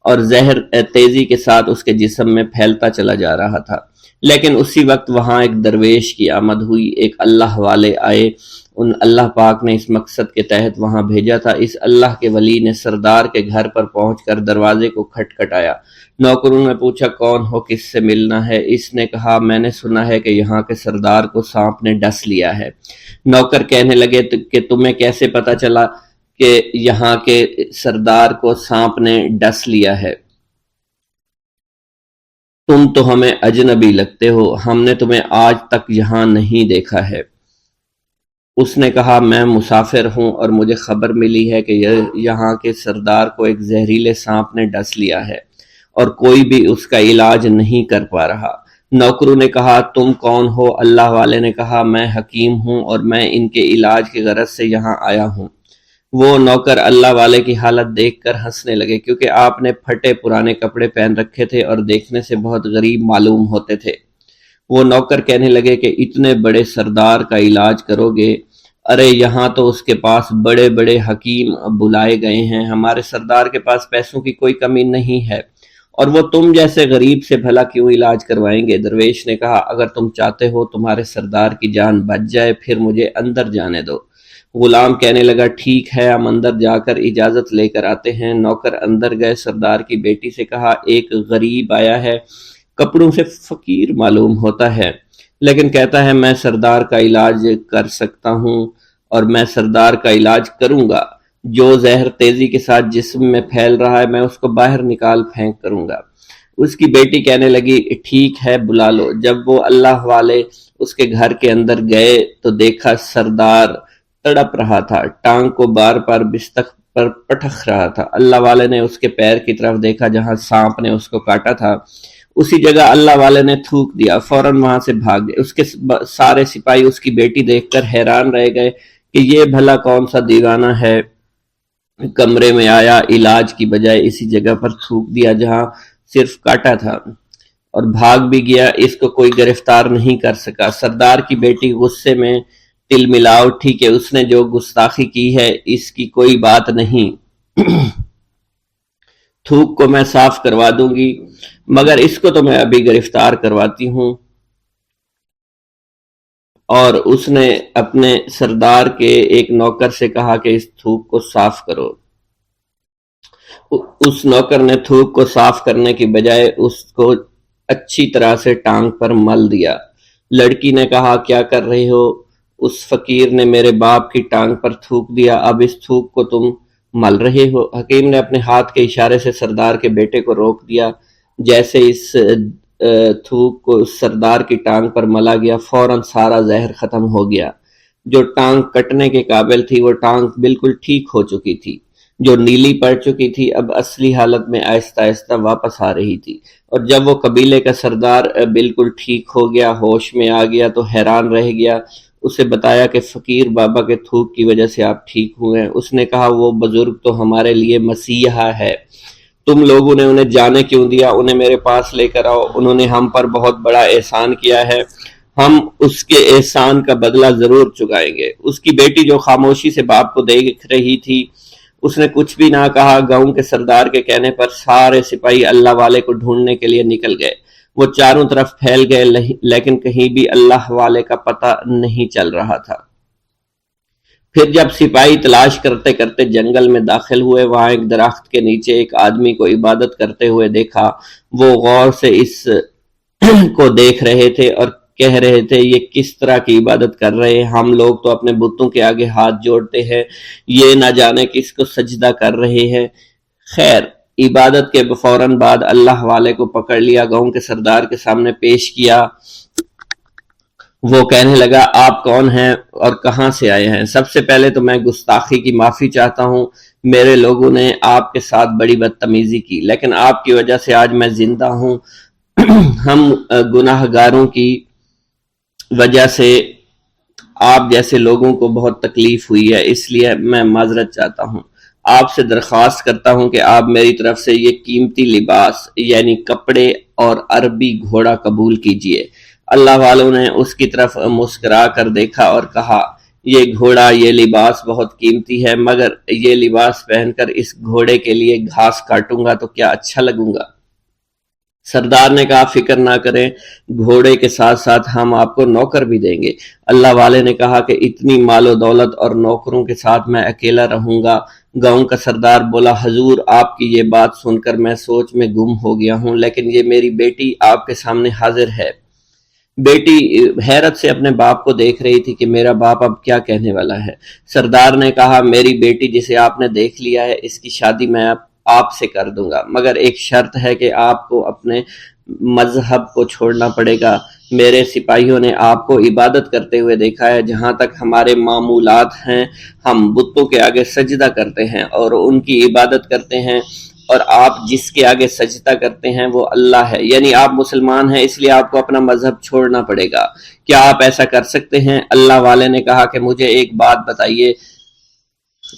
اور زہر تیزی کے ساتھ اس کے جسم میں پھیلتا چلا جا رہا تھا۔ لیکن اسی وقت وہاں ایک درویش کی آمد ہوئی، ایک اللہ والے آئے، ان اللہ پاک نے اس مقصد کے تحت وہاں بھیجا تھا۔ اس اللہ کے ولی نے سردار کے گھر پر پہنچ کر دروازے کو کھٹکھٹایا۔ نوکروں نے پوچھا کون ہو، کس سے ملنا ہے؟ اس نے کہا میں نے سنا ہے کہ یہاں کے سردار کو سانپ نے ڈس لیا ہے۔ نوکر کہنے لگے کہ تمہیں کیسے پتا چلا کہ یہاں کے سردار کو سانپ نے ڈس لیا ہے؟ تم تو ہمیں اجنبی لگتے ہو، ہم نے تمہیں آج تک یہاں نہیں دیکھا ہے۔ اس نے کہا میں مسافر ہوں اور مجھے خبر ملی ہے کہ یہاں کے سردار کو ایک زہریلے سانپ نے ڈس لیا ہے اور کوئی بھی اس کا علاج نہیں کر پا رہا۔ نوکروں نے کہا تم کون ہو؟ اللہ والے نے کہا میں حکیم ہوں اور میں ان کے علاج کی غرض سے یہاں آیا ہوں۔ وہ نوکر اللہ والے کی حالت دیکھ کر ہنسنے لگے، کیونکہ آپ نے پھٹے پرانے کپڑے پہن رکھے تھے اور دیکھنے سے بہت غریب معلوم ہوتے تھے۔ وہ نوکر کہنے لگے کہ اتنے بڑے سردار کا علاج کرو گے؟ ارے یہاں تو اس کے پاس بڑے بڑے حکیم بلائے گئے ہیں، ہمارے سردار کے پاس پیسوں کی کوئی کمی نہیں ہے، اور وہ تم جیسے غریب سے بھلا کیوں علاج کروائیں گے؟ درویش نے کہا اگر تم چاہتے ہو تمہارے سردار کی جان بچ جائے پھر مجھے اندر جانے دو۔ غلام کہنے لگا ٹھیک ہے، ہم اندر جا کر اجازت لے کر آتے ہیں۔ نوکر اندر گئے، سردار کی بیٹی سے کہا ایک غریب آیا ہے، کپڑوں سے فقیر معلوم ہوتا ہے، لیکن کہتا ہے میں سردار کا علاج کر سکتا ہوں اور میں سردار کا علاج کروں گا۔ جو زہر تیزی کے ساتھ جسم میں پھیل رہا ہے میں اس کو باہر نکال پھینک کروں گا۔ اس کی بیٹی کہنے لگی ٹھیک ہے بلا لو۔ جب وہ اللہ والے اس کے گھر کے اندر گئے تو دیکھا سردار تڑپ رہا تھا، ٹانگ کو بار بار بستر پر پٹخ رہا تھا۔ اللہ والے نے اس کے پیر کی طرف دیکھا جہاں سانپ نے اس کو کاٹا تھا، اسی جگہ اللہ والے نے تھوک دیا، فوراً وہاں سے بھاگ گئے۔ اس کے سارے سپاہی اس کی بیٹی دیکھ کر حیران رہ گئے کہ یہ بھلا کون سا دیوانہ ہے، کمرے میں آیا، علاج کی بجائے اسی جگہ پر تھوک دیا جہاں صرف کاٹا تھا، اور بھاگ بھی گیا، اس کو کوئی گرفتار نہیں کر سکا۔ سردار کی بیٹی غصے میں تل ملا اٹھی کہ اس نے جو گستاخی کی ہے اس کی کوئی بات نہیں، تھوک کو میں صاف کروا دوں گی، مگر اس کو تو میں ابھی گرفتار کرواتی ہوں۔ اور اس نے اپنے سردار کے ایک نوکر سے کہا کہ اس تھوک کو صاف کرو۔ اس نوکر نے تھوک کو صاف کرنے کی بجائے اس کو اچھی طرح سے ٹانگ پر مل دیا۔ لڑکی نے کہا کیا کر رہے ہو؟ اس فقیر نے میرے باپ کی ٹانگ پر تھوک دیا، اب اس تھوک کو تم مل رہے ہو؟ حکیم نے اپنے ہاتھ کے اشارے سے سردار کے بیٹے کو روک دیا۔ جیسے اس تھوک کو سردار کی ٹانگ پر ملا گیا فوراً سارا زہر ختم ہو گیا۔ جو ٹانگ کٹنے کے قابل تھی وہ ٹانگ بالکل ٹھیک ہو چکی تھی، جو نیلی پڑ چکی تھی اب اصلی حالت میں آہستہ آہستہ واپس آ رہی تھی۔ اور جب وہ قبیلے کا سردار بالکل ٹھیک ہو گیا، ہوش میں آ گیا تو حیران رہ گیا۔ اسے بتایا کہ فقیر بابا کے تھوک کی وجہ سے آپ ٹھیک ہوئے ہیں۔ اس نے کہا وہ بزرگ تو ہمارے لیے مسیحا ہے، تم لوگوں نے انہیں جانے کیوں دیا؟ انہیں میرے پاس لے کر آؤ، انہوں نے ہم پر بہت بڑا احسان کیا ہے، ہم اس کے احسان کا بدلہ ضرور چکائیں گے۔ اس کی بیٹی جو خاموشی سے باپ کو دیکھ رہی تھی اس نے کچھ بھی نہ کہا۔ گاؤں کے سردار کے کہنے پر سارے سپاہی اللہ والے کو ڈھونڈنے کے لیے نکل گئے۔ وہ چاروں طرف پھیل گئے لیکن کہیں بھی اللہ والے کا پتہ نہیں چل رہا تھا۔ پھر جب سپاہی تلاش کرتے کرتے جنگل میں داخل ہوئے، وہاں ایک درخت کے نیچے ایک آدمی کو عبادت کرتے ہوئے دیکھا۔ وہ غور سے اس کو دیکھ رہے تھے اور کہہ رہے تھے یہ کس طرح کی عبادت کر رہے ہیں؟ ہم لوگ تو اپنے بتوں کے آگے ہاتھ جوڑتے ہیں، یہ نہ جانے کس کو سجدہ کر رہے ہیں۔ خیر، عبادت کے فوراً بعد اللہ والے کو پکڑ لیا، گاؤں کے سردار کے سامنے پیش کیا۔ وہ کہنے لگا آپ کون ہیں اور کہاں سے آئے ہیں؟ سب سے پہلے تو میں گستاخی کی معافی چاہتا ہوں، میرے لوگوں نے آپ کے ساتھ بڑی بدتمیزی کی، لیکن آپ کی وجہ سے آج میں زندہ ہوں۔ ہم گناہ گاروں کی وجہ سے آپ جیسے لوگوں کو بہت تکلیف ہوئی ہے، اس لیے میں معذرت چاہتا ہوں۔ آپ سے درخواست کرتا ہوں کہ آپ میری طرف سے یہ قیمتی لباس یعنی کپڑے اور عربی گھوڑا قبول کیجئے۔ اللہ والوں نے اس کی طرف مسکرا کر دیکھا اور کہا یہ گھوڑا، یہ لباس بہت قیمتی ہے، مگر یہ لباس پہن کر اس گھوڑے کے لیے گھاس کاٹوں گا تو کیا اچھا لگوں گا؟ سردار نے کہا فکر نہ کریں، گھوڑے کے ساتھ ساتھ ہم آپ کو نوکر بھی دیں گے۔ اللہ والے نے کہا کہ اتنی مال و دولت اور نوکروں کے ساتھ میں اکیلا رہوں گا؟ گاؤں کا سردار بولا حضور آپ کی یہ بات سن کر میں سوچ میں گم ہو گیا ہوں، لیکن یہ میری بیٹی آپ کے سامنے حاضر ہے۔ بیٹی حیرت سے اپنے باپ کو دیکھ رہی تھی کہ میرا باپ اب کیا کہنے والا ہے۔ سردار نے کہا میری بیٹی جسے آپ نے دیکھ لیا ہے اس کی شادی میں آپ سے کر دوں گا، مگر ایک شرط ہے کہ آپ کو اپنے مذہب کو چھوڑنا پڑے گا۔ میرے سپاہیوں نے آپ کو عبادت کرتے ہوئے دیکھا ہے، جہاں تک ہمارے معمولات ہیں ہم بتوں کے آگے سجدہ کرتے ہیں اور ان کی عبادت کرتے ہیں، اور آپ جس کے آگے سجدہ کرتے ہیں وہ اللہ ہے، یعنی آپ مسلمان ہیں، اس لیے آپ کو اپنا مذہب چھوڑنا پڑے گا۔ کیا آپ ایسا کر سکتے ہیں؟ اللہ والے نے کہا کہ مجھے ایک بات بتائیے،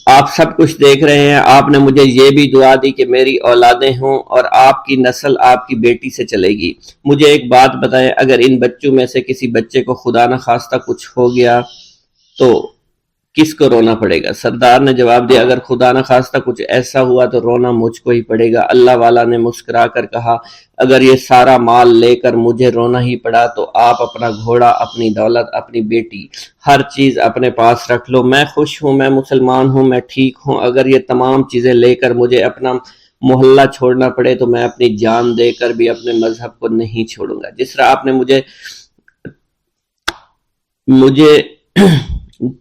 آپ سب کچھ دیکھ رہے ہیں، آپ نے مجھے یہ بھی دعا دی کہ میری اولادیں ہوں اور آپ کی نسل آپ کی بیٹی سے چلے گی۔ مجھے ایک بات بتائیں، اگر ان بچوں میں سے کسی بچے کو خدا نہ خواستہ کچھ ہو گیا تو کس کو رونا پڑے گا؟ سردار نے جواب دیا اگر خدا نہ خواستہ کچھ ایسا ہوا تو رونا مجھ کو ہی پڑے گا۔ اللہ والا نے مسکرا کر کہا اگر یہ سارا مال لے کر مجھے رونا ہی پڑا تو آپ اپنا گھوڑا، اپنی دولت، اپنی بیٹی، ہر چیز اپنے پاس رکھ لو۔ میں خوش ہوں، میں مسلمان ہوں، میں ٹھیک ہوں۔ اگر یہ تمام چیزیں لے کر مجھے اپنا محلہ چھوڑنا پڑے تو میں اپنی جان دے کر بھی اپنے مذہب کو نہیں چھوڑوں گا۔ جس طرح آپ نے مجھے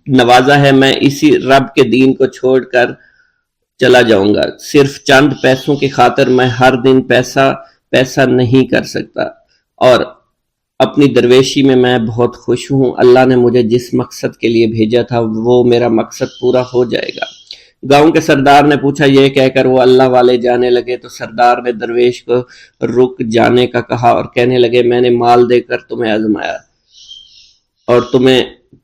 نوازا ہے، میں اسی رب کے دین کو چھوڑ کر چلا جاؤں گا۔ صرف چند پیسوں کی خاطر میں ہر دن پیسہ نہیں کر سکتا، اور اپنی درویشی میں بہت خوش ہوں۔ اللہ نے مجھے جس مقصد کے لیے بھیجا تھا وہ میرا مقصد پورا ہو جائے گا۔ گاؤں کے سردار نے پوچھا، یہ کہہ کر وہ اللہ والے جانے لگے تو سردار نے درویش کو رک جانے کا کہا اور کہنے لگے میں نے مال دے کر تمہیں آزمایا اور تمہیں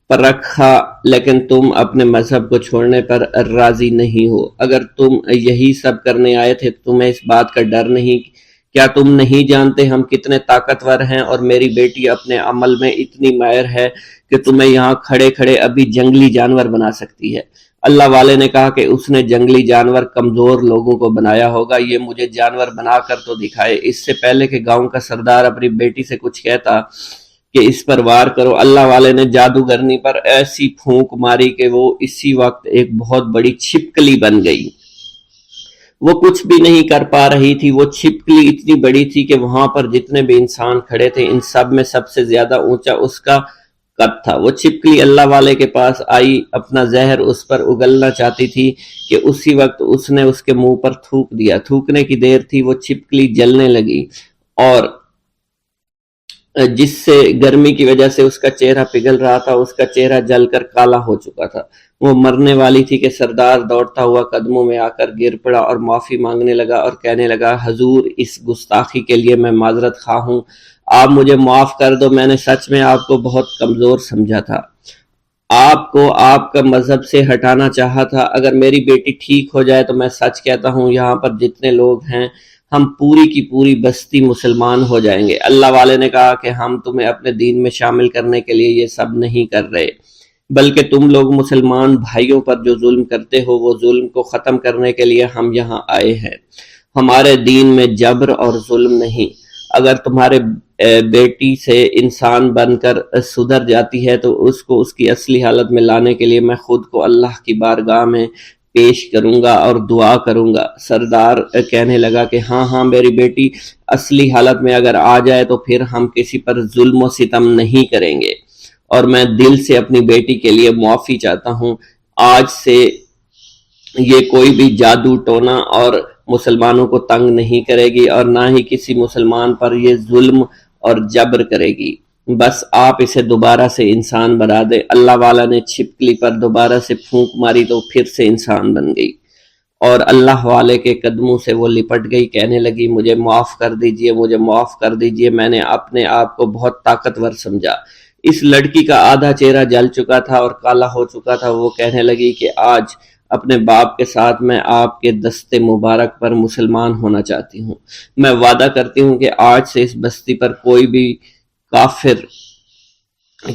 پرکھا، لیکن تم اپنے مذہب کو چھوڑنے پر راضی نہیں ہو۔ اگر تم یہی سب کرنے آئے تھے تو تمہیں اس بات کا ڈر نہیں؟ کیا تم نہیں جانتے ہم کتنے طاقتور ہیں، اور میری بیٹی اپنے عمل میں اتنی ماہر ہے کہ تمہیں یہاں کھڑے کھڑے ابھی جنگلی جانور بنا سکتی ہے۔ اللہ والے نے کہا کہ اس نے جنگلی جانور کمزور لوگوں کو بنایا ہوگا، یہ مجھے جانور بنا کر تو دکھائے۔ اس سے پہلے کہ گاؤں کا سردار اپنی بیٹی سے کچھ کہتا کہ اس پر وار کرو، اللہ والے نے جادوگرنی پر ایسی پھونک ماری کہ وہ اسی وقت ایک بہت بڑی چھپکلی بن گئی۔ وہ کچھ بھی نہیں کر پا رہی تھی، وہ چھپکلی اتنی بڑی تھی کہ وہاں پر جتنے بھی انسان کھڑے تھے ان سب میں سب سے زیادہ اونچا اس کا قد تھا۔ وہ چھپکلی اللہ والے کے پاس آئی، اپنا زہر اس پر اگلنا چاہتی تھی کہ اسی وقت اس نے اس کے منہ پر تھوک دیا۔ تھوکنے کی دیر تھی، وہ چھپکلی جلنے لگی اور جس سے گرمی کی وجہ سے اس کا چہرہ پگھل رہا تھا، اس کا چہرہ جل کر کالا ہو چکا تھا۔ وہ مرنے والی تھی کہ سردار دوڑتا ہوا قدموں میں آ کر گر پڑا اور معافی مانگنے لگا اور کہنے لگا حضور اس گستاخی کے لیے میں معذرت خواہ ہوں، آپ مجھے معاف کر دو، میں نے سچ میں آپ کو بہت کمزور سمجھا تھا، آپ کو آپ کا مذہب سے ہٹانا چاہا تھا۔ اگر میری بیٹی ٹھیک ہو جائے تو میں سچ کہتا ہوں یہاں پر جتنے لوگ ہیں ہم پوری کی پوری بستی مسلمان ہو جائیں گے۔ اللہ والے نے کہا کہ ہم تمہیں اپنے دین میں شامل کرنے کے لیے یہ سب نہیں کر رہے، بلکہ تم لوگ مسلمان بھائیوں پر جو ظلم کرتے ہو وہ ظلم کو ختم کرنے کے لیے ہم یہاں آئے ہیں۔ ہمارے دین میں جبر اور ظلم نہیں۔ اگر تمہارے بیٹی سے انسان بن کر سدھر جاتی ہے تو اس کو اس کی اصلی حالت میں لانے کے لیے میں خود کو اللہ کی بارگاہ میں پیش کروں گا اور دعا کروں گا۔ سردار کہنے لگا کہ ہاں میری بیٹی اصلی حالت میں اگر آ جائے تو پھر ہم کسی پر ظلم و ستم نہیں کریں گے، اور میں دل سے اپنی بیٹی کے لیے معافی چاہتا ہوں۔ آج سے یہ کوئی بھی جادو ٹونا اور مسلمانوں کو تنگ نہیں کرے گی، اور نہ ہی کسی مسلمان پر یہ ظلم اور جبر کرے گی۔ بس آپ اسے دوبارہ سے انسان بنا دے۔ اللہ والا نے چھپکلی پر دوبارہ سے پھونک ماری تو پھر سے انسان بن گئی، اور اللہ والے کے قدموں سے وہ لپٹ گئی، کہنے لگی مجھے معاف کر دیجئے، مجھے معاف کر دیجئے، میں نے اپنے آپ کو بہت طاقتور سمجھا۔ اس لڑکی کا آدھا چہرہ جل چکا تھا اور کالا ہو چکا تھا۔ وہ کہنے لگی کہ آج اپنے باپ کے ساتھ میں آپ کے دست مبارک پر مسلمان ہونا چاہتی ہوں۔ میں وعدہ کرتی ہوں کہ آج سے اس بستی پر کوئی بھی کافر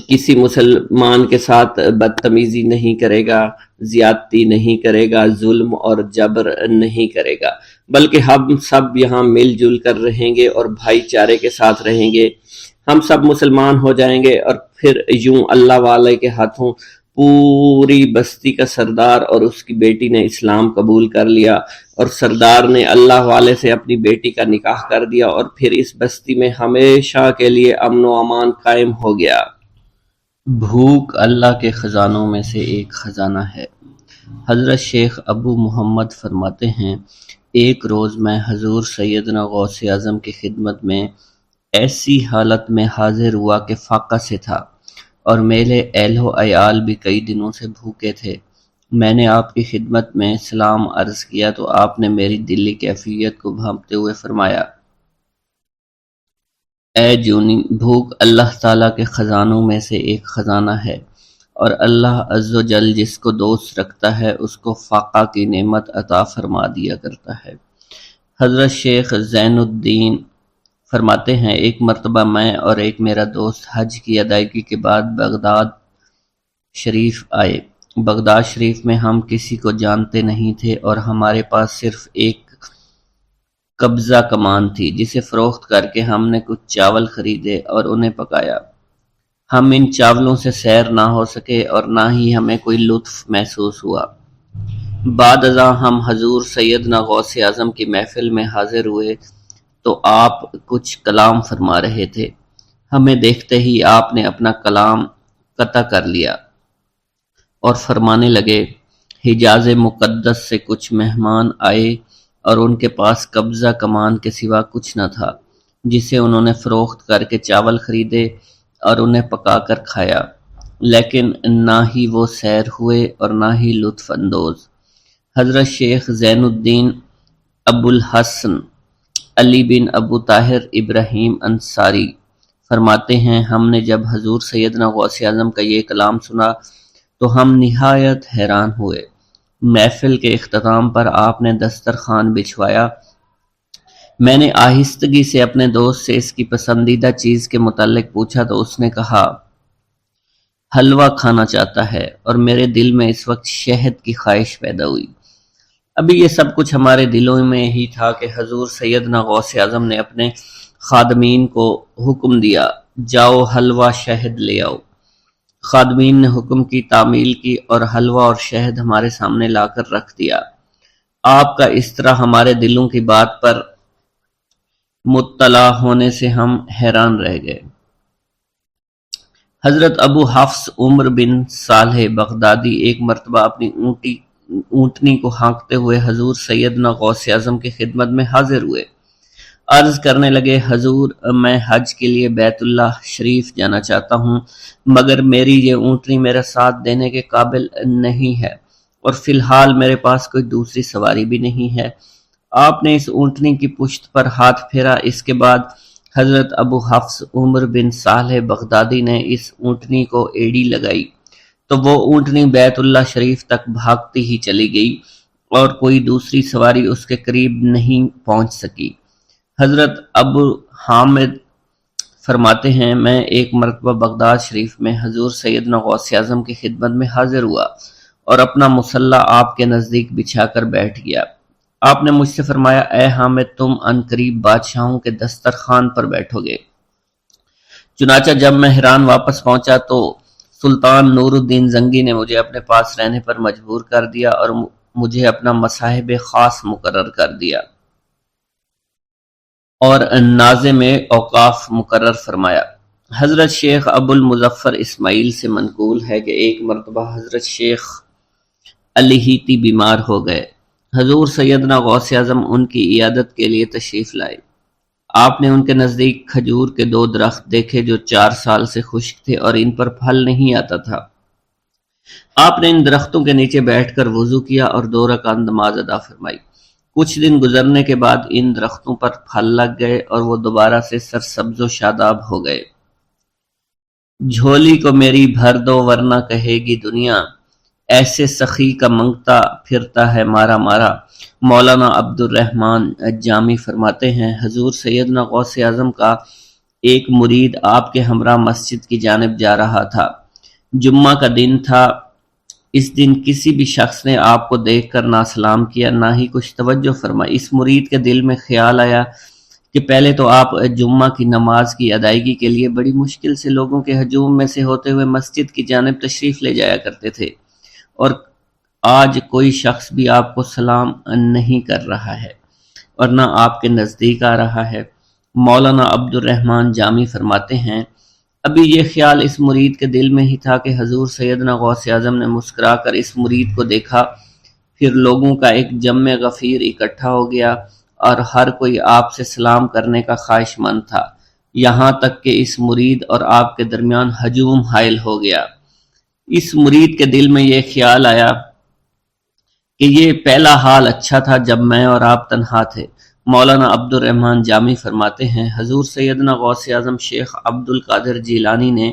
کسی مسلمان کے ساتھ بدتمیزی نہیں کرے گا، زیادتی نہیں کرے گا، ظلم اور جبر نہیں کرے گا، بلکہ ہم سب یہاں مل جل کر رہیں گے اور بھائی چارے کے ساتھ رہیں گے۔ ہم سب مسلمان ہو جائیں گے اور پھر یوں اللہ والے کے ہاتھوں پوری بستی کا سردار اور اس کی بیٹی نے اسلام قبول کر لیا، اور سردار نے اللہ والے سے اپنی بیٹی کا نکاح کر دیا، اور پھر اس بستی میں ہمیشہ کے لیے امن و امان قائم ہو گیا۔ بھوک اللہ کے خزانوں میں سے ایک خزانہ ہے۔ حضرت شیخ ابو محمد فرماتے ہیں، ایک روز میں حضور سیدنا غوث اعظم کی خدمت میں ایسی حالت میں حاضر ہوا کہ فاقہ سے تھا، اور میرے اہل و عیال بھی کئی دنوں سے بھوکے تھے۔ میں نے آپ کی خدمت میں سلام عرض کیا تو آپ نے میری دلی کیفیت کو بھانپتے ہوئے فرمایا، اے جونی، بھوک اللہ تعالیٰ کے خزانوں میں سے ایک خزانہ ہے، اور اللہ عز و جل جس کو دوست رکھتا ہے اس کو فاقہ کی نعمت عطا فرما دیا کرتا ہے۔ حضرت شیخ زین الدین فرماتے ہیں، ایک مرتبہ میں اور ایک میرا دوست حج کی ادائیگی کے بعد بغداد شریف آئے۔ بغداد شریف میں ہم کسی کو جانتے نہیں تھے اور ہمارے پاس صرف ایک قبضہ کمان تھی، جسے فروخت کر کے ہم نے کچھ چاول خریدے اور انہیں پکایا۔ ہم ان چاولوں سے سیر نہ ہو سکے اور نہ ہی ہمیں کوئی لطف محسوس ہوا۔ بعد ازاں ہم حضور سیدنا غوث اعظم کی محفل میں حاضر ہوئے تو آپ کچھ کلام فرما رہے تھے۔ ہمیں دیکھتے ہی آپ نے اپنا کلام قطع کر لیا اور فرمانے لگے، حجاز مقدس سے کچھ مہمان آئے اور ان کے پاس قبضہ کمان کے سوا کچھ نہ تھا، جسے انہوں نے فروخت کر کے چاول خریدے اور انہیں پکا کر کھایا، لیکن نہ ہی وہ سیر ہوئے اور نہ ہی لطف اندوز۔ حضرت شیخ زین الدین ابو الحسن علی بن ابو طاہر ابراہیم انصاری فرماتے ہیں، ہم نے جب حضور سیدنا غوث اعظم کا یہ کلام سنا تو ہم نہایت حیران ہوئے۔ محفل کے اختتام پر آپ نے دسترخوان بچھوایا۔ میں نے آہستگی سے اپنے دوست سے اس کی پسندیدہ چیز کے متعلق پوچھا تو اس نے کہا، حلوہ کھانا چاہتا ہے، اور میرے دل میں اس وقت شہد کی خواہش پیدا ہوئی۔ ابھی یہ سب کچھ ہمارے دلوں میں ہی تھا کہ حضور سیدنا غوث اعظم نے اپنے خادمین کو حکم دیا، جاؤ حلوہ شہد لے آؤ۔ خادمین نے حکم کی، تعمیل کی اور حلوہ اور شہد ہمارے سامنے لا کر رکھ دیا۔ آپ کا اس طرح ہمارے دلوں کی بات پر مطلع ہونے سے ہم حیران رہ گئے۔ حضرت ابو حفص عمر بن صالح بغدادی ایک مرتبہ اپنی اونٹنی کو ہانکتے ہوئے حضور سیدنا غوث اعظم کی خدمت میں حاضر ہوئے۔ عرض کرنے لگے، حضور، میں حج کے لیے بیت اللہ شریف جانا چاہتا ہوں، مگر میری یہ اونٹنی میرا ساتھ دینے کے قابل نہیں ہے، اور فی الحال میرے پاس کوئی دوسری سواری بھی نہیں ہے۔ آپ نے اس اونٹنی کی پشت پر ہاتھ پھیرا۔ اس کے بعد حضرت ابو حفص عمر بن صالح بغدادی نے اس اونٹنی کو ایڑی لگائی تو وہ اونٹنی بیت اللہ شریف تک بھاگتی ہی چلی گئی اور کوئی دوسری سواری اس کے قریب نہیں پہنچ سکی۔ حضرت ابو حامد فرماتے ہیں، میں ایک مرتبہ بغداد شریف میں حضور سیدنا غوث اعظم کی خدمت میں حاضر ہوا اور اپنا مصلی آپ کے نزدیک بچھا کر بیٹھ گیا۔ آپ نے مجھ سے فرمایا، اے حامد، تم عنقریب بادشاہوں کے دسترخوان پر بیٹھو گے۔ چنانچہ جب میں حران واپس پہنچا تو سلطان نور الدین زنگی نے مجھے اپنے پاس رہنے پر مجبور کر دیا اور مجھے اپنا مصاحب خاص مقرر کر دیا اور ناظم اوقاف مقرر فرمایا۔ حضرت شیخ ابو المظفر اسماعیل سے منقول ہے کہ ایک مرتبہ حضرت شیخ الہیتی بیمار ہو گئے۔ حضور سیدنا غوث اعظم ان کی عیادت کے لیے تشریف لائے۔ آپ نے ان کے نزدیک کھجور کے 2 درخت دیکھے جو 4 سال سے خشک تھے اور ان پر پھل نہیں آتا تھا۔ آپ نے ان درختوں کے نیچے بیٹھ کر وضو کیا اور 2 رکعت نماز ادا فرمائی۔ کچھ دن گزرنے کے بعد ان درختوں پر پھل لگ گئے اور وہ دوبارہ سے سرسبز و شاداب ہو گئے۔ جھولی کو میری بھر دو ورنہ کہے گی دنیا، ایسے سخی کا منگتا پھرتا ہے مارا مارا۔ مولانا عبد الرحمن جامی فرماتے ہیں حضور سیدنا غوث اعظم کا ایک مرید آپ کے ہمراہ مسجد کی جانب جا رہا تھا۔ جمعہ کا دن تھا۔ اس دن کسی بھی شخص نے آپ کو دیکھ کر نہ سلام کیا نہ ہی کچھ توجہ فرمائی۔ اس مرید کے دل میں خیال آیا کہ پہلے تو آپ جمعہ کی نماز کی ادائیگی کے لیے بڑی مشکل سے لوگوں کے ہجوم میں سے ہوتے ہوئے مسجد کی جانب تشریف لے جایا کرتے تھے، اور آج کوئی شخص بھی آپ کو سلام نہیں کر رہا ہے اور نہ آپ کے نزدیک آ رہا ہے۔ مولانا عبد الرحمن جامی فرماتے ہیں ابھی یہ خیال اس مرید کے دل میں ہی تھا کہ حضور سیدنا غوث اعظم نے مسکرا کر اس مرید کو دیکھا، پھر لوگوں کا ایک جمع غفیر اکٹھا ہو گیا اور ہر کوئی آپ سے سلام کرنے کا خواہش مند تھا، یہاں تک کہ اس مرید اور آپ کے درمیان ہجوم حائل ہو گیا۔ اس مرید کے دل میں یہ خیال آیا کہ یہ پہلا حال اچھا تھا جب میں اور آپ تنہا تھے۔ مولانا عبد الرحمن جامی فرماتے ہیں حضور سیدنا غوث اعظم شیخ عبد القادر جیلانی نے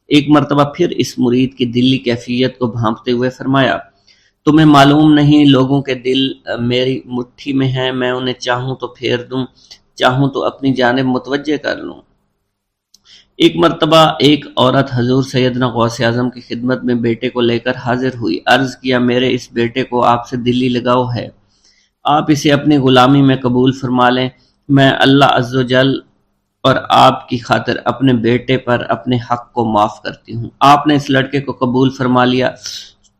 ایک مرتبہ پھر اس مرید کی دلی کیفیت کو بھانپتے ہوئے فرمایا تمہیں معلوم نہیں لوگوں کے دل میری مٹھی میں ہیں، میں انہیں چاہوں تو پھیر دوں، چاہوں تو اپنی جانب متوجہ کر لوں۔ ایک مرتبہ ایک عورت حضور سیدنا غوث اعظم کی خدمت میں بیٹے کو لے کر حاضر ہوئی، عرض کیا میرے اس بیٹے کو آپ سے دلی لگاؤ ہے، آپ اسے اپنی غلامی میں قبول فرما لیں، میں اللہ عز و جل اور آپ کی خاطر اپنے بیٹے پر اپنے حق کو معاف کرتی ہوں۔ آپ نے اس لڑکے کو قبول فرما لیا۔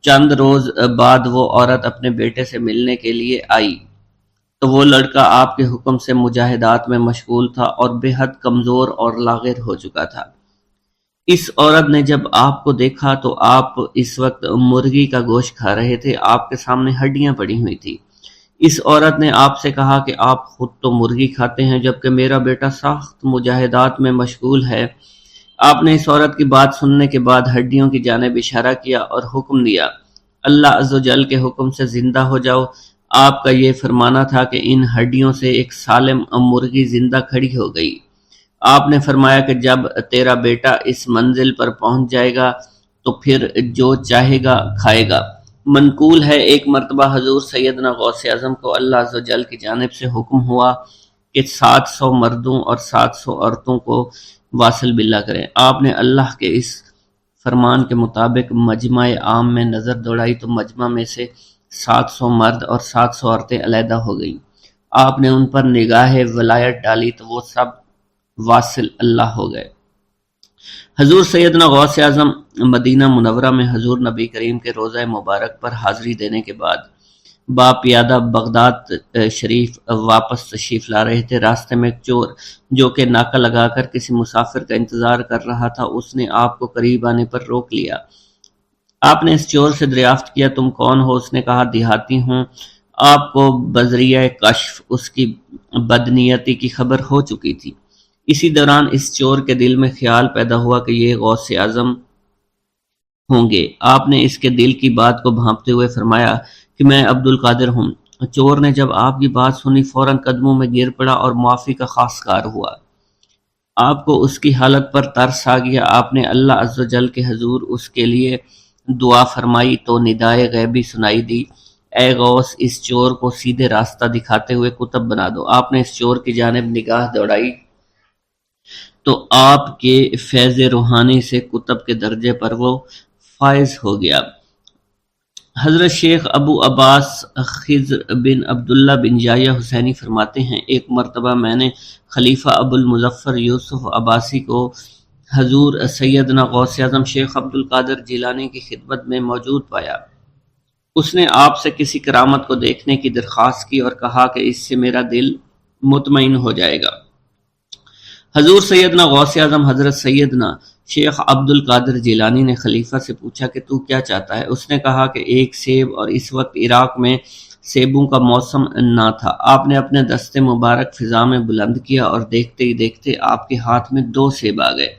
چند روز بعد وہ عورت اپنے بیٹے سے ملنے کے لیے آئی تو وہ لڑکا آپ کے حکم سے مجاہدات میں مشغول تھا اور بے حد کمزور اور لاغر ہو چکا تھا۔ اس عورت نے جب آپ کو دیکھا تو آپ اس وقت مرغی کا گوشت کھا رہے تھے، آپ کے سامنے ہڈیاں پڑی ہوئی تھی۔ اس عورت نے آپ سے کہا کہ آپ خود تو مرغی کھاتے ہیں جبکہ میرا بیٹا سخت مجاہدات میں مشغول ہے۔ آپ نے اس عورت کی بات سننے کے بعد ہڈیوں کی جانب اشارہ کیا اور حکم دیا اللہ عز و جل کے حکم سے زندہ ہو جاؤ۔ آپ کا یہ فرمانا تھا کہ ان ہڈیوں سے ایک سالم مرغی زندہ کھڑی ہو گئی۔ آپ نے فرمایا کہ جب تیرا بیٹا اس منزل پر پہنچ جائے گا تو پھر جو چاہے گا کھائے گا۔ منقول ہے ایک مرتبہ حضور سیدنا غوث اعظم کو اللہ عز و جل کی جانب سے حکم ہوا کہ 700 مردوں اور 700 عورتوں کو واصل باللہ کریں۔ آپ نے اللہ کے اس فرمان کے مطابق مجمع عام میں نظر دوڑائی تو مجمع میں سے 700 مرد اور 700 عورتیں علیحدہ ہو گئیں۔ آپ نے ان پر نگاہ ولایت ڈالی تو وہ سب واصل اللہ ہو گئے۔ حضور سیدنا غوث اعظم مدینہ منورہ میں حضور نبی کریم کے روضہ مبارک پر حاضری دینے کے بعد با پیادہ بغداد شریف واپس تشریف لا رہے تھے۔ راستے میں ایک چور جو کہ ناکہ لگا کر کسی مسافر کا انتظار کر رہا تھا، اس نے آپ کو قریب آنے پر روک لیا۔ آپ نے اس چور سے دریافت کیا تم کون ہو؟ اس نے کہا دیہاتی ہوں۔ آپ کو بذریعہ کشف اس کی بدنیتی کی خبر ہو چکی تھی۔ اسی دوران اس چور کے دل میں خیال پیدا ہوا کہ یہ غوث اعظم ہوں گے۔ آپ نے اس کے دل کی بات کو بھانپتے ہوئے فرمایا کہ میں عبد القادر ہوں۔ چور نے جب آپ کی بات سنی فوراً قدموں میں گر پڑا اور معافی کا خواستگار ہوا۔ آپ کو اس کی حالت پر ترس آ گیا۔ آپ نے اللہ عز و جل کے حضور اس کے لیے دعا فرمائی تو ندائے غیبی سنائی دی، اے غوث اس چور کو سیدھے راستہ دکھاتے ہوئے قطب بنا دو۔ آپ نے اس چور کی جانب نگاہ دوڑائی تو آپ کے فیض روحانی سے قطب کے درجے پر وہ فائز ہو گیا۔ حضرت شیخ ابو عباس خضر بن عبداللہ بن جایہ حسینی فرماتے ہیں ایک مرتبہ میں نے خلیفہ ابو المظفر یوسف عباسی کو حضور سیدنا غوث اعظم شیخ عبد القادر جیلانی کی خدمت میں موجود پایا۔ اس نے آپ سے کسی کرامت کو دیکھنے کی درخواست کی اور کہا کہ اس سے میرا دل مطمئن ہو جائے گا۔ حضور سیدنا غوث اعظم حضرت سیدنا شیخ عبد القادر جیلانی نے خلیفہ سے پوچھا کہ تو کیا چاہتا ہے؟ اس نے کہا کہ ایک سیب، اور اس وقت عراق میں سیبوں کا موسم نہ تھا۔ آپ نے اپنے دست مبارک فضا میں بلند کیا اور دیکھتے ہی دیکھتے آپ کے ہاتھ میں 2 سیب آ گئے۔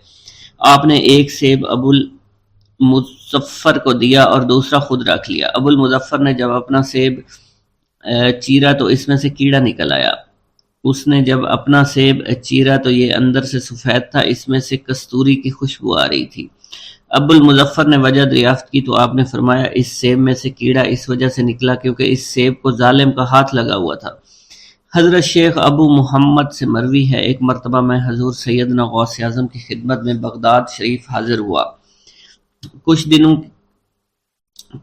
آپ نے ایک سیب ابو المظفر کو دیا اور دوسرا خود رکھ لیا۔ ابو المظفر نے جب اپنا سیب چیرا تو اس میں سے کیڑا نکل آیا۔ اس نے جب اپنا سیب چیرا تو یہ اندر سے سفید تھا، اس میں سے کستوری کی خوشبو آ رہی تھی۔ ابو المظفر نے وجہ دریافت کی تو آپ نے فرمایا اس سیب میں سے کیڑا اس وجہ سے نکلا کیونکہ اس سیب کو ظالم کا ہاتھ لگا ہوا تھا۔ حضرت شیخ ابو محمد سے مروی ہے ایک مرتبہ میں حضور سیدنا غوث اعظم کی خدمت میں بغداد شریف حاضر ہوا۔ کچھ دنوں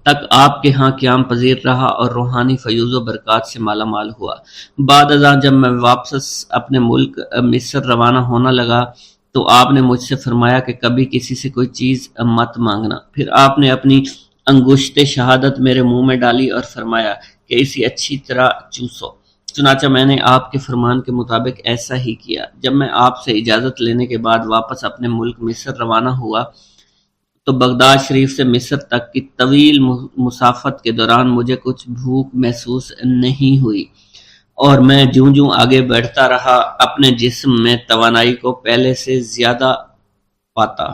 تک آپ کے ہاں قیام پذیر رہا اور روحانی فیوز و برکات سے مالا مال ہوا۔ بعد ازاں جب میں واپس اپنے ملک مصر روانہ ہونا لگا تو آپ نے مجھ سے فرمایا کہ کبھی کسی سے کوئی چیز مت مانگنا۔ پھر آپ نے اپنی انگشت شہادت میرے منہ میں ڈالی اور فرمایا کہ اسے اچھی طرح چوسو۔ چنانچہ میں نے آپ کے فرمان کے مطابق ایسا ہی کیا۔ جب میں آپ سے اجازت لینے کے بعد واپس اپنے ملک مصر روانہ ہوا تو بغداد شریف سے مصر تک کی طویل مسافت کے دوران مجھے کچھ بھوک محسوس نہیں ہوئی، اور میں جوں جوں آگے بڑھتا رہا اپنے جسم میں توانائی کو پہلے سے زیادہ پاتا۔